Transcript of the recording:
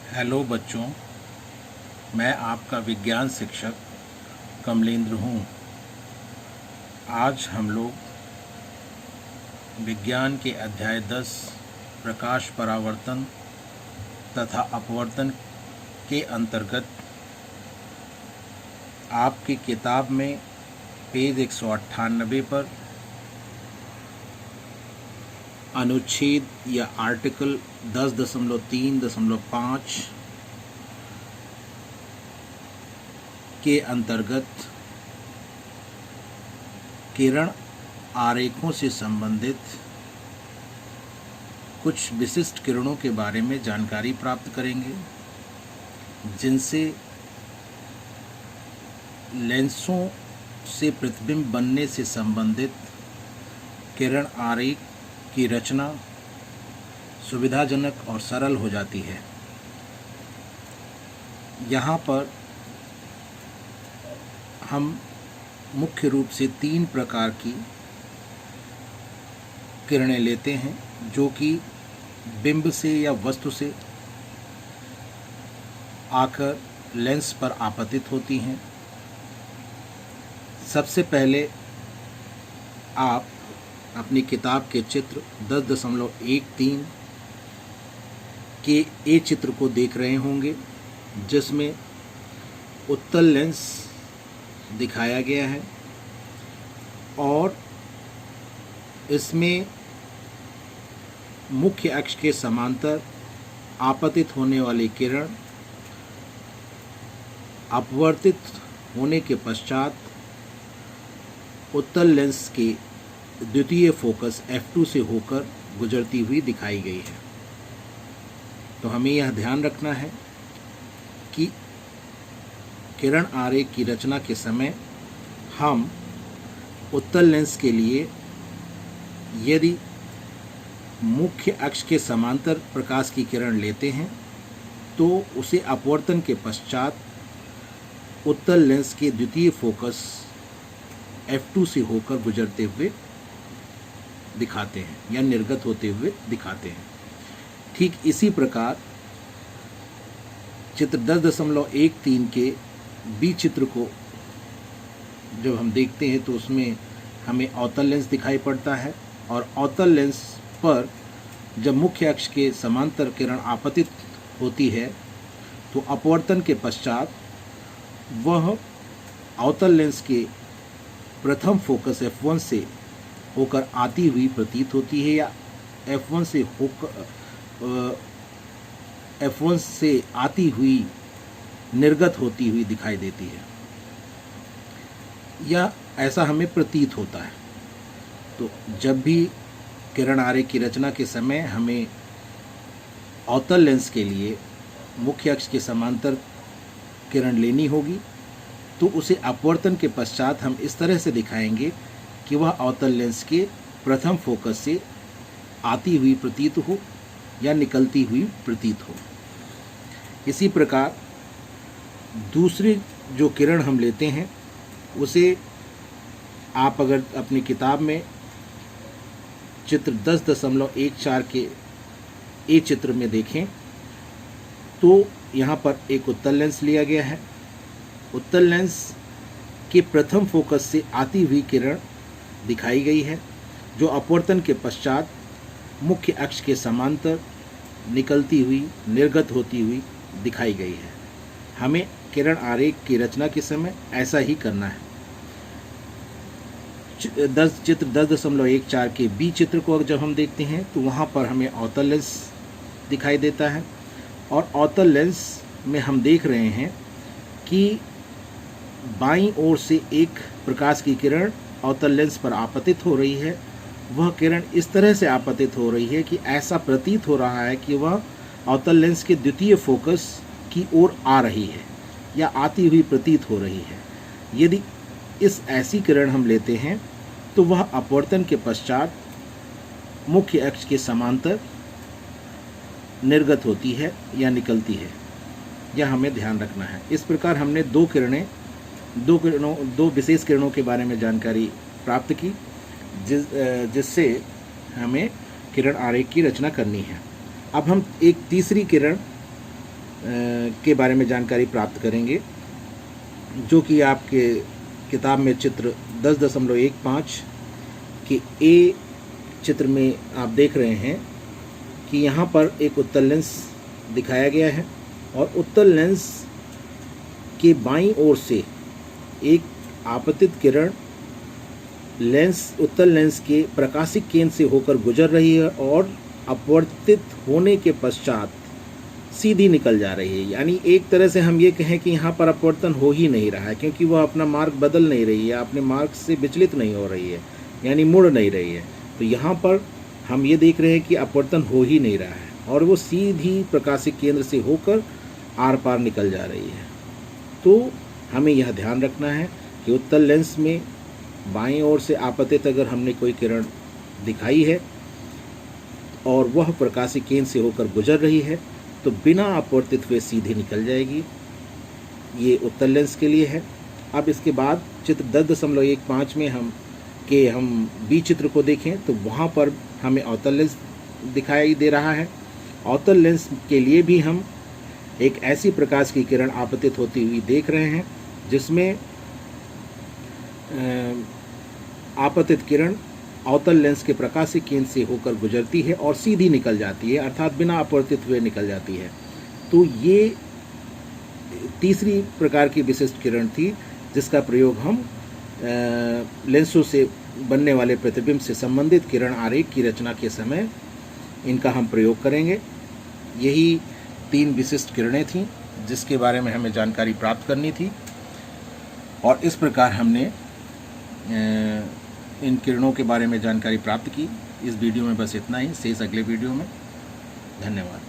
Hello बच्चों, मैं आपका विज्ञान शिक्षक कमलेंद्र हूँ। आज हम लोग विज्ञान के अध्याय 10 प्रकाश परावर्तन तथा अपवर्तन के अंतर्गत आपकी किताब में पेज 198 पर अनुच्छेद या आर्टिकल 10.3.5 के अंतर्गत किरण आरेखों से संबंधित कुछ विशिष्ट किरणों के बारे में जानकारी प्राप्त करेंगे, जिनसे लेंसों से प्रतिबिंब बनने से संबंधित किरण आरेख की रचना सुविधाजनक और सरल हो जाती है। यहाँ पर हम मुख्य रूप से 3 प्रकार की किरणें लेते हैं, जो कि बिंब से या वस्तु से आकर लेंस पर आपतित होती हैं। सबसे पहले आप अपनी किताब के चित्र 10.13 के ए चित्र को देख रहे होंगे, जिसमें उत्तल लेंस दिखाया गया है और इसमें मुख्य अक्ष के समांतर आपतित होने वाली किरण अपवर्तित होने के पश्चात उत्तल लेंस के द्वितीय फोकस f2 से होकर गुजरती हुई दिखाई गई है। तो हमें यह ध्यान रखना है कि किरण आरेख की रचना के समय हम उत्तल लेंस के लिए यदि मुख्य अक्ष के समांतर प्रकाश की किरण लेते हैं तो उसे अपवर्तन के पश्चात उत्तल लेंस के द्वितीय फोकस f2 से होकर गुजरते हुए दिखाते हैं या निर्गत होते हुए दिखाते हैं। ठीक इसी प्रकार चित्र 10.13 के बी चित्र को जब हम देखते हैं तो उसमें हमें अवतल लेंस दिखाई पड़ता है और अवतल लेंस पर जब मुख्य अक्ष के समांतर किरण आपतित होती है तो अपवर्तन के पश्चात वह अवतल लेंस के प्रथम फोकस f1 से होकर आती हुई प्रतीत होती है या f1 से आती हुई निर्गत होती हुई दिखाई देती है, या ऐसा हमें प्रतीत होता है। तो जब भी किरण आरेख की रचना के समय हमें अवतल लेंस के लिए मुख्य अक्ष के समांतर किरण लेनी होगी तो उसे अपवर्तन के पश्चात हम इस तरह से दिखाएंगे कि वह अवतल लेंस के प्रथम फोकस से आती हुई प्रतीत हो या निकलती हुई प्रतीत हो। इसी प्रकार दूसरी जो किरण हम लेते हैं उसे आप अगर अपनी किताब में चित्र 10.14 के ए चित्र में देखें तो यहाँ पर एक उत्तल लेंस लिया गया है। उत्तल लेंस के प्रथम फोकस से आती हुई किरण दिखाई गई है, जो अपवर्तन के पश्चात मुख्य अक्ष के समांतर निकलती हुई निर्गत होती हुई दिखाई गई है। हमें किरण आरेख की रचना के समय ऐसा ही करना है। चित्र 10.14 के बी चित्र को जब हम देखते हैं तो वहाँ पर हमें अवतल लेंस दिखाई देता है और अवतल लेंस में हम देख रहे हैं कि बाईं ओर से एक प्रकाश की किरण अवतल लेंस पर आपतित हो रही है। वह किरण इस तरह से आपतित हो रही है कि ऐसा प्रतीत हो रहा है कि वह अवतल लेंस के द्वितीय फोकस की ओर आ रही है या आती हुई प्रतीत हो रही है। यदि इस ऐसी किरण हम लेते हैं तो वह अपवर्तन के पश्चात मुख्य अक्ष के समांतर निर्गत होती है या निकलती है, यह हमें ध्यान रखना है। इस प्रकार हमने दो विशेष किरणों के बारे में जानकारी प्राप्त की, जिससे हमें किरण आरेख की रचना करनी है। अब हम एक तीसरी किरण के बारे में जानकारी प्राप्त करेंगे, जो कि आपके किताब में चित्र 10.15 के ए चित्र में आप देख रहे हैं कि यहाँ पर एक उत्तल लेंस दिखाया गया है और उत्तल लेंस के बाईं ओर से एक आपतित किरण उत्तल लेंस के प्रकाशिक केंद्र से होकर गुजर रही है और अपवर्तित होने के पश्चात सीधी निकल जा रही है। यानी एक तरह से हम ये कहें कि यहाँ पर अपवर्तन हो ही नहीं रहा है, क्योंकि वह अपना मार्ग बदल नहीं रही है, अपने मार्ग से विचलित नहीं हो रही है, यानी मुड़ नहीं रही है। तो यहाँ पर हम ये देख रहे हैं कि अपवर्तन हो ही नहीं रहा है और वो सीधी प्रकाशिक केंद्र से होकर आर पार निकल जा रही है। तो हमें यह ध्यान रखना है कि उत्तल लेंस में बाईं ओर से आपतित अगर हमने कोई किरण दिखाई है और वह प्रकाशिक केंद्र से होकर गुजर रही है तो बिना अपवर्तित हुए सीधी निकल जाएगी। ये उत्तल लेंस के लिए है। अब इसके बाद चित्र 10.15 में हम बी चित्र को देखें तो वहाँ पर हमें अवतल लेंस दिखाई दे रहा है। अवतल लेंस के लिए भी हम एक ऐसी प्रकाश की किरण आपतित होती हुई देख रहे हैं जिसमें आपतित किरण अवतल लेंस के प्रकाशिक केंद्र से होकर गुजरती है और सीधी निकल जाती है, अर्थात बिना अपवर्तित हुए निकल जाती है। तो ये तीसरी प्रकार की विशिष्ट किरण थी जिसका प्रयोग हम लेंसों से बनने वाले प्रतिबिंब से संबंधित किरण आरेख की रचना के समय इनका हम प्रयोग करेंगे। यही 3 विशिष्ट किरणें थीं जिसके बारे में हमें जानकारी प्राप्त करनी थी और इस प्रकार हमने इन किरणों के बारे में जानकारी प्राप्त की। इस वीडियो में बस इतना ही, शेष अगले वीडियो में। धन्यवाद।